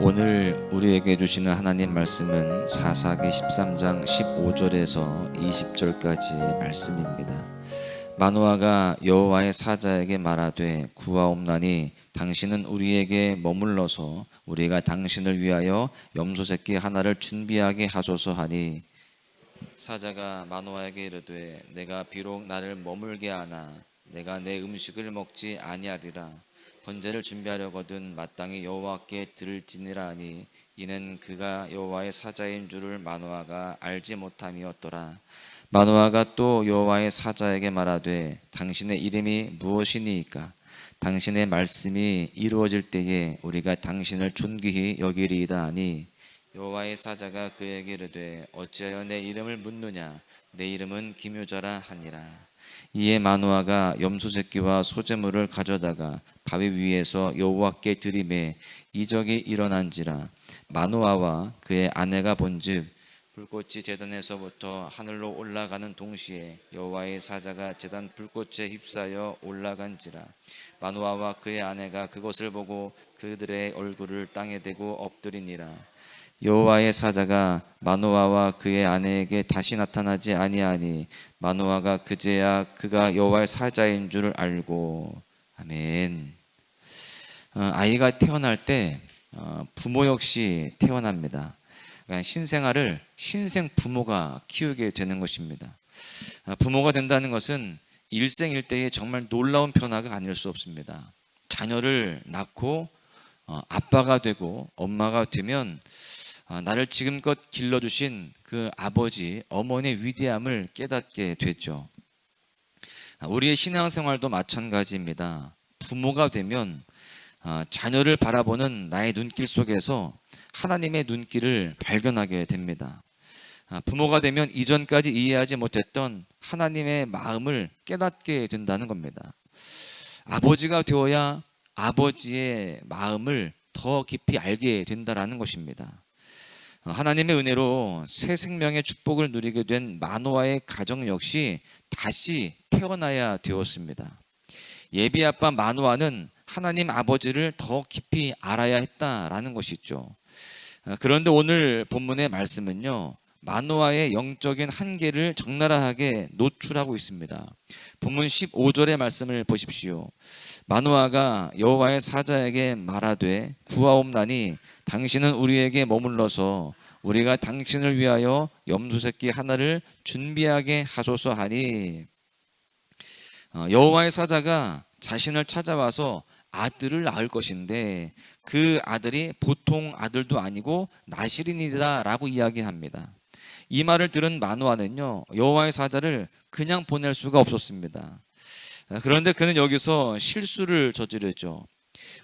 오늘 우리에게 주시는 하나님 말씀은 사사기 13장 15절에서 20절까지의 말씀입니다. 마노아가 여호와의 사자에게 말하되 구하옵나니 당신은 우리에게 머물러서 우리가 당신을 위하여 염소 새끼 하나를 준비하게 하소서 하니, 사자가 마노아에게 이르되 내가 비록 나를 머물게 하나 내가 내 음식을 먹지 아니하리라. 번제를 준비하려거든 마땅히 여호와께 드릴지니라 하니, 이는 그가 여호와의 사자인 줄을 마노아가 알지 못함이었더라. 마노아가 또 여호와의 사자에게 말하되 당신의 이름이 무엇이니이까? 당신의 말씀이 이루어질 때에 우리가 당신을 존귀히 여기리이다 하니, 여호와의 사자가 그에게 이르되 어찌하여 내 이름을 묻느냐? 내 이름은 기묘자라 하니라. 이에 마노아가 염소 새끼와 소제물을 가져다가 바위 위에서 여호와께 드리매 이적이 일어난지라. 마노아와 그의 아내가 본즉 불꽃이 제단에서부터 하늘로 올라가는 동시에 여호와의 사자가 제단 불꽃에 휩싸여 올라간지라. 마노아와 그의 아내가 그것을 보고 그들의 얼굴을 땅에 대고 엎드리니라. 여호와의 사자가 마노아와 그의 아내에게 다시 나타나지 아니하니 마노아가 그제야 그가 여호와의 사자인 줄을 알고. 아멘. 아이가 태어날 때 부모 역시 태어납니다. 그러니까 신생아를 신생 부모가 키우게 되는 것입니다. 부모가 된다는 것은 일생일대의 정말 놀라운 변화가 아닐 수 없습니다. 자녀를 낳고 아빠가 되고 엄마가 되면 나를 지금껏 길러주신 그 아버지, 어머니의 위대함을 깨닫게 됐죠. 우리의 신앙생활도 마찬가지입니다. 부모가 되면 자녀를 바라보는 나의 눈길 속에서 하나님의 눈길을 발견하게 됩니다. 부모가 되면 이전까지 이해하지 못했던 하나님의 마음을 깨닫게 된다는 겁니다. 아버지가 되어야 아버지의 마음을 더 깊이 알게 된다는 것입니다. 하나님의 은혜로 새 생명의 축복을 누리게 된 마노아의 가정 역시 다시 태어나야 되었습니다. 예비 아빠 마노아는 하나님 아버지를 더 깊이 알아야 했다라는 것이죠. 그런데 오늘 본문의 말씀은요, 마노아의 영적인 한계를 적나라하게 노출하고 있습니다. 본문 15절의 말씀을 보십시오. 마노아가 여호와의 사자에게 말하되 구하옵나니 당신은 우리에게 머물러서 우리가 당신을 위하여 염소 새끼 하나를 준비하게 하소서 하니, 여호와의 사자가 자신을 찾아와서 아들을 낳을 것인데 그 아들이 보통 아들도 아니고 나실인이다 라고 이야기합니다. 이 말을 들은 마노아는요, 여호와의 사자를 그냥 보낼 수가 없었습니다. 그런데 그는 여기서 실수를 저지르죠.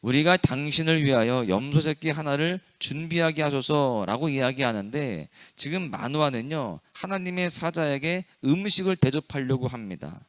우리가 당신을 위하여 염소 새끼 하나를 준비하게 하소서라고 이야기하는데, 지금 마노아는요, 하나님의 사자에게 음식을 대접하려고 합니다.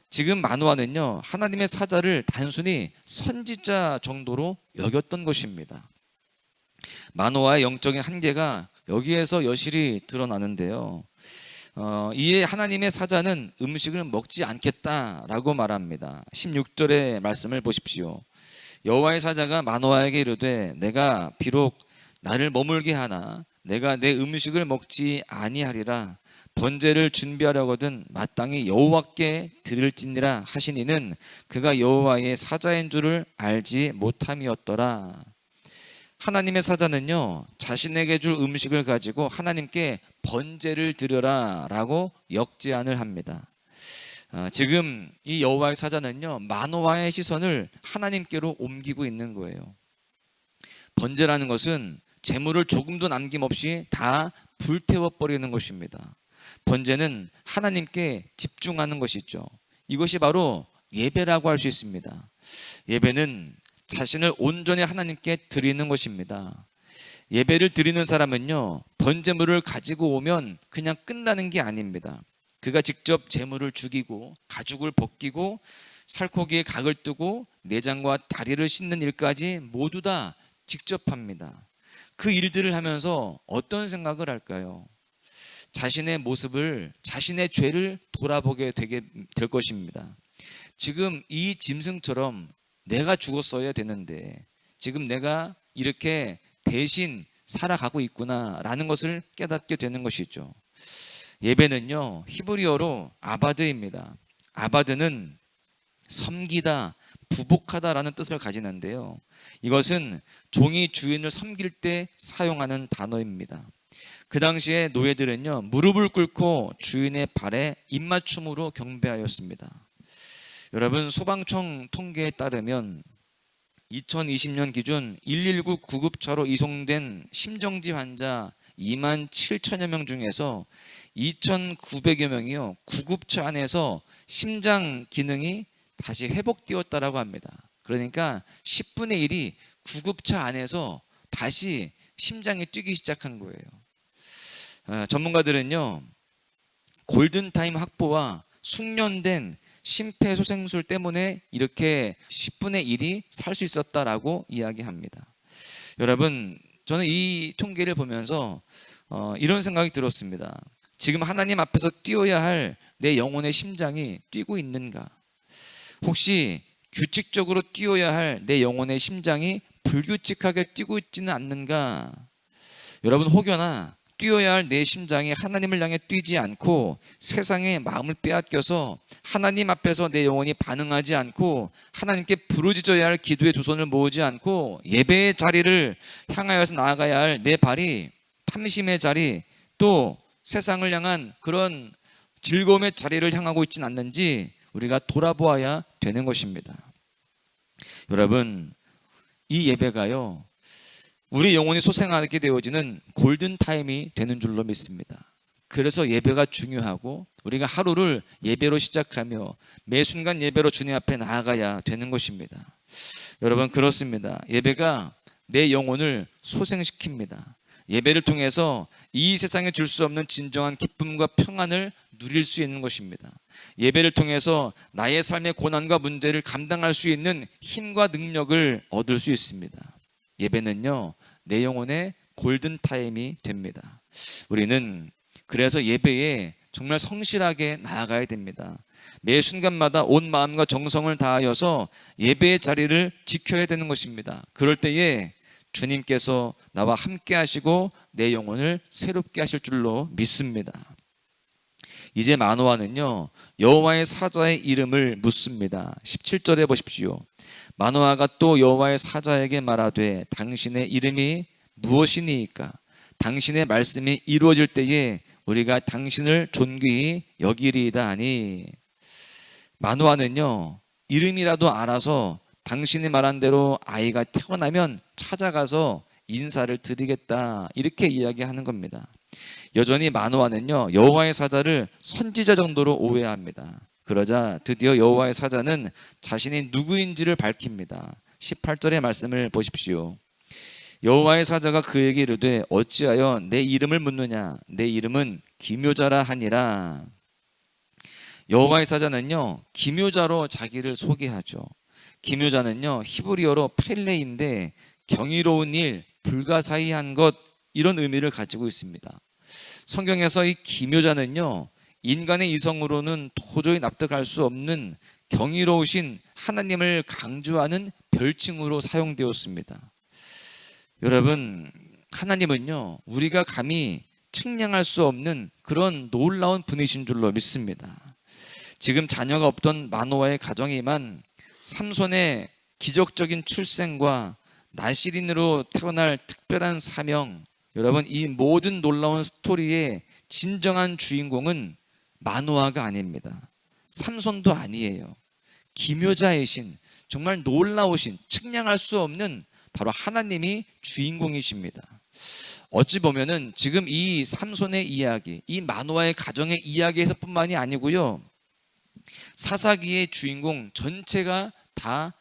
지금 마노아는요, 하나님의 사자를 단순히 선지자 정도로 여겼던 것입니다. 마노아의 영적인 한계가 여기에서 여실히 드러나는데요, 이에 하나님의 사자는 음식을 먹지 않겠다라고 말합니다. 16절의 말씀을 보십시오. 여호와의 사자가 마노아에게 이르되 내가 비록 나를 머물게 하나 내가 내 음식을 먹지 아니하리라. 번제를 준비하려거든 마땅히 여호와께 드릴지니라 하시니는 그가 여호와의 사자인 줄을 알지 못함이었더라. 하나님의 사자는요, 자신에게 줄 음식을 가지고 하나님께 번제를 드려라 라고 역제안을 합니다. 지금 이 여호와의 사자는요, 마노아의 시선을 하나님께로 옮기고 있는 거예요. 번제라는 것은 재물을 조금도 남김없이 다 불태워버리는 것입니다. 번제는 하나님께 집중하는 것이죠. 이것이 바로 예배라고 할 수 있습니다. 예배는 자신을 온전히 하나님께 드리는 것입니다. 예배를 드리는 사람은요, 번제물을 가지고 오면 그냥 끝나는 게 아닙니다. 그가 직접 제물을 죽이고 가죽을 벗기고 살코기에 각을 뜨고 내장과 다리를 씻는 일까지 모두 다 직접 합니다. 그 일들을 하면서 어떤 생각을 할까요? 자신의 모습을, 자신의 죄를 돌아보게 되게 될 것입니다. 지금 이 짐승처럼 내가 죽었어야 되는데, 지금 내가 이렇게 대신 살아가고 있구나라는 것을 깨닫게 되는 것이죠. 예배는요, 히브리어로 아바드입니다. 아바드는 섬기다, 부복하다라는 뜻을 가지는데요, 이것은 종이 주인을 섬길 때 사용하는 단어입니다. 그 당시에 노예들은요, 무릎을 꿇고 주인의 발에 입맞춤으로 경배하였습니다. 여러분, 소방청 통계에 따르면 2020년 기준 119 구급차로 이송된 심정지 환자 2만 7천여 명 중에서 2,900여 명이요, 구급차 안에서 심장 기능이 다시 회복되었다라고 합니다. 그러니까 10분의 1이 구급차 안에서 다시 심장이 뛰기 시작한 거예요. 전문가들은요, 골든타임 확보와 숙련된 심폐소생술 때문에 이렇게 10분의 1이 살 수 있었다라고 이야기합니다. 여러분, 저는 이 통계를 보면서 이런 생각이 들었습니다. 지금 하나님 앞에서 뛰어야 할 내 영혼의 심장이 뛰고 있는가? 혹시 규칙적으로 뛰어야 할 내 영혼의 심장이 불규칙하게 뛰고 있지는 않는가? 여러분, 혹여나 뛰어야 할 내 심장이 하나님을 향해 뛰지 않고 세상에 마음을 빼앗겨서 하나님 앞에서 내 영혼이 반응하지 않고 하나님께 부르짖어야 할 기도의 두 손을 모으지 않고 예배의 자리를 향하여서 나아가야 할 내 발이 탐심의 자리, 또 세상을 향한 그런 즐거움의 자리를 향하고 있지는 않는지 우리가 돌아보아야 되는 것입니다. 여러분, 이 예배가요, 우리 영혼이 소생하게 되어지는 골든타임이 되는 줄로 믿습니다. 그래서 예배가 중요하고 우리가 하루를 예배로 시작하며 매 순간 예배로 주님 앞에 나아가야 되는 것입니다. 여러분, 그렇습니다. 예배가 내 영혼을 소생시킵니다. 예배를 통해서 이 세상에 줄 수 없는 진정한 기쁨과 평안을 누릴 수 있는 것입니다. 예배를 통해서 나의 삶의 고난과 문제를 감당할 수 있는 힘과 능력을 얻을 수 있습니다. 예배는요, 내 영혼의 골든타임이 됩니다. 우리는 그래서 예배에 정말 성실하게 나아가야 됩니다. 매 순간마다 온 마음과 정성을 다하여서 예배의 자리를 지켜야 되는 것입니다. 그럴 때에 주님께서 나와 함께 하시고 내 영혼을 새롭게 하실 줄로 믿습니다. 이제 마노아는요, 여호와의 사자의 이름을 묻습니다. 17절에 보십시오. 마노아가 또 여호와의 사자에게 말하되 당신의 이름이 무엇이니이까? 당신의 말씀이 이루어질 때에 우리가 당신을 존귀히 여기리이다 하니. 마노아는요, 이름이라도 알아서 당신이 말한 대로 아이가 태어나면 찾아가서 인사를 드리겠다, 이렇게 이야기하는 겁니다. 여전히 마노아는요, 여호와의 사자를 선지자 정도로 오해합니다. 그러자 드디어 여호와의 사자는 자신이 누구인지를 밝힙니다. 18절의 말씀을 보십시오. 여호와의 사자가 그에게 이르되 어찌하여 내 이름을 묻느냐? 내 이름은 기묘자라 하니라. 여호와의 사자는요, 기묘자로 자기를 소개하죠. 기묘자는요, 히브리어로 펠레인데 경이로운 일, 불가사의한 것, 이런 의미를 가지고 있습니다. 성경에서 이 기묘자는요, 인간의 이성으로는 도저히 납득할 수 없는 경이로우신 하나님을 강조하는 별칭으로 사용되었습니다. 여러분, 하나님은요, 우리가 감히 측량할 수 없는 그런 놀라운 분이신 줄로 믿습니다. 지금 자녀가 없던 마노아의 가정이만 삼손의 기적적인 출생과 나실인으로 태어날 특별한 사명, 여러분, 이 모든 놀라운 스토리의 진정한 주인공은 마노아가 아닙니다. 삼손도 아니에요. 기묘자이신, 정말 놀라우신, 측량할 수 없는 바로 하나님이 주인공이십니다. 어찌 보면은 지금 이 삼손의 이야기, 이 마노아의 가정의 이야기에서 뿐만이 아니고요, 사사기의 주인공 전체가 다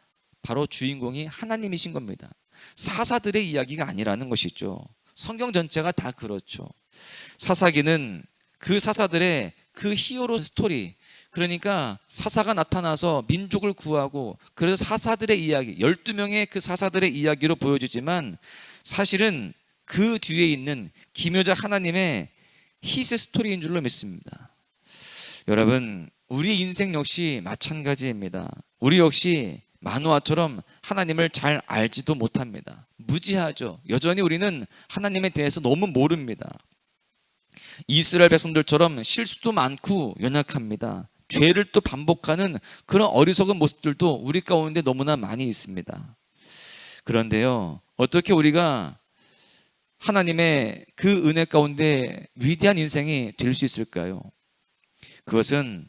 바로 주인공이 하나님이신 겁니다. 사사들의 이야기가 아니라는 것이죠. 성경 전체가 다 그렇죠. 사사기는 그 사사들의 그 히어로 스토리, 그러니까 사사가 나타나서 민족을 구하고, 그래서 사사들의 이야기, 12명의 그 사사들의 이야기로 보여지지만 사실은 그 뒤에 있는 기묘자 하나님의 히스 스토리인 줄로 믿습니다. 여러분, 우리 인생 역시 마찬가지입니다. 우리 역시 마노아처럼 하나님을 잘 알지도 못합니다. 무지하죠. 여전히 우리는 하나님에 대해서 너무 모릅니다. 이스라엘 백성들처럼 실수도 많고 연약합니다. 죄를 또 반복하는 그런 어리석은 모습들도 우리 가운데 너무나 많이 있습니다. 그런데요, 어떻게 우리가 하나님의 그 은혜 가운데 위대한 인생이 될 수 있을까요? 그것은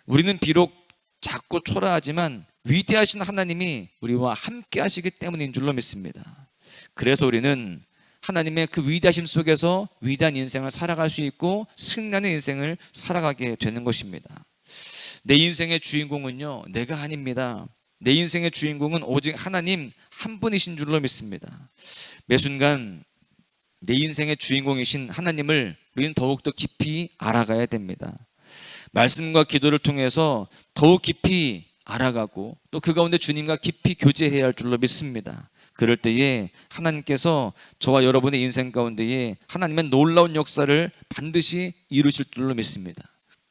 우리는 비록 작고 초라하지만 위대하신 하나님이 우리와 함께 하시기 때문인 줄로 믿습니다. 그래서 우리는 하나님의 그 위대하심 속에서 위대한 인생을 살아갈 수 있고 승리하는 인생을 살아가게 되는 것입니다. 내 인생의 주인공은요, 내가 아닙니다. 내 인생의 주인공은 오직 하나님 한 분이신 줄로 믿습니다. 매 순간 내 인생의 주인공이신 하나님을 우리는 더욱더 깊이 알아가야 됩니다. 말씀과 기도를 통해서 더욱 깊이 알아가고 또 그 가운데 주님과 깊이 교제해야 할 줄로 믿습니다. 그럴 때에 하나님께서 저와 여러분의 인생 가운데에 하나님의 놀라운 역사를 반드시 이루실 줄로 믿습니다.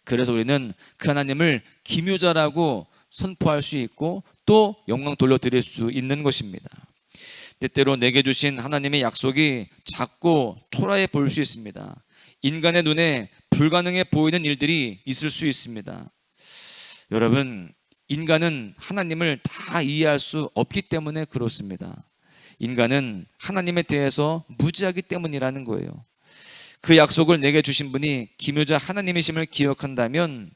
그래서 우리는 그 하나님을 기묘자라고 선포할 수 있고 또 영광 돌려드릴 수 있는 것입니다. 때때로 내게 주신 하나님의 약속이 작고 초라해 보일 수 있습니다. 인간의 눈에 불가능해 보이는 일들이 있을 수 있습니다. 여러분, 인간은 하나님을 다 이해할 수 없기 때문에 그렇습니다. 인간은 하나님에 대해서 무지하기 때문이라는 거예요. 그 약속을 내게 주신 분이 기묘자 하나님이심을 기억한다면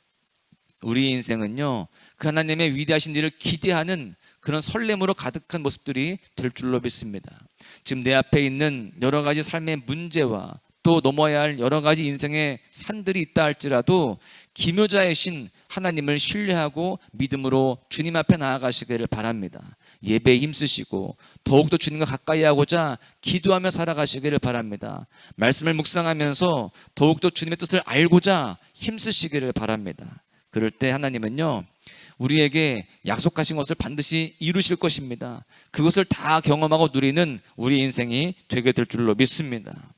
우리의 인생은요, 그 하나님의 위대하신 일을 기대하는 그런 설렘으로 가득한 모습들이 될 줄로 믿습니다. 지금 내 앞에 있는 여러 가지 삶의 문제와 또 넘어야 할 여러 가지 인생의 산들이 있다 할지라도 기묘자이신 하나님을 신뢰하고 믿음으로 주님 앞에 나아가시기를 바랍니다. 예배에 힘쓰시고 더욱더 주님과 가까이 하고자 기도하며 살아가시기를 바랍니다. 말씀을 묵상하면서 더욱더 주님의 뜻을 알고자 힘쓰시기를 바랍니다. 그럴 때 하나님은요, 우리에게 약속하신 것을 반드시 이루실 것입니다. 그것을 다 경험하고 누리는 우리 인생이 되게 될 줄로 믿습니다.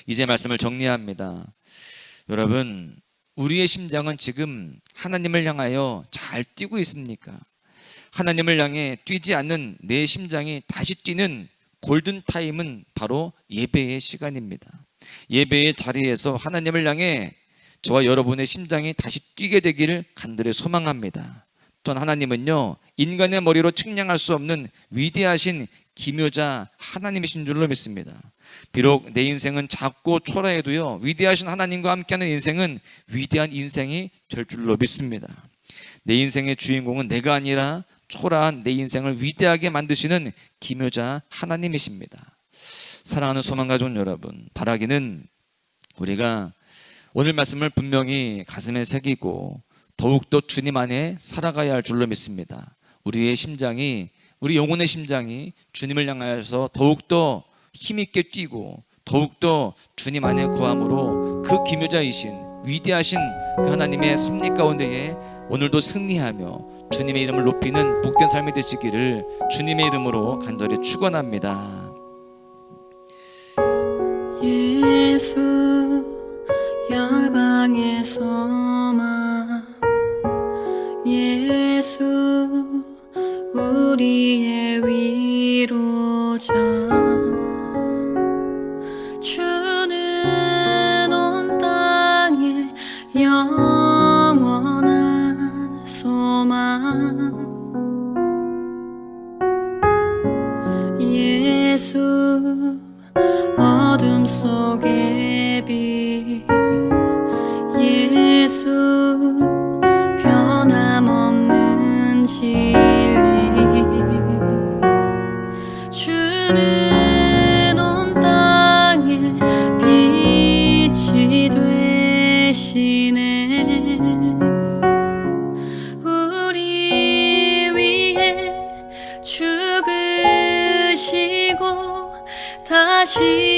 이제 말씀을 정리합니다. 여러분, 우리의 심장은 지금 하나님을 향하여 잘 뛰고 있습니까? 하나님을 향해 뛰지 않는 내 심장이 다시 뛰는 골든타임은 바로 예배의 시간입니다. 예배의 자리에서 하나님을 향해 저와 여러분의 심장이 다시 뛰게 되기를 간절히 소망합니다. 또한 하나님은요, 인간의 머리로 측량할 수 없는 위대하신 기묘자 하나님이신 줄로 믿습니다. 비록 내 인생은 작고 초라해도요, 위대하신 하나님과 함께하는 인생은 위대한 인생이 될 줄로 믿습니다. 내 인생의 주인공은 내가 아니라 초라한 내 인생을 위대하게 만드시는 기묘자 하나님이십니다. 사랑하는 소망가족 여러분, 바라기는 우리가 오늘 말씀을 분명히 가슴에 새기고 더욱더 주님 안에 살아가야 할 줄로 믿습니다. 우리의 심장이, 우리 영혼의 심장이 주님을 향하여서 더욱더 힘있게 뛰고 더욱더 주님 안에 구함으로 그 기묘자이신 위대하신 그 하나님의 섭리 가운데에 오늘도 승리하며 주님의 이름을 높이는 복된 삶이 되시기를 주님의 이름으로 간절히 축원합니다. 예수 열방의 소망, 예수 우리의 위로자, 주는 온 땅에 영원한 소망, 예수 어둠 속의 빛, 예수 변함없는 진리, 주는 온 땅에 빛이 되시네. 우리 위해 죽으시고 다시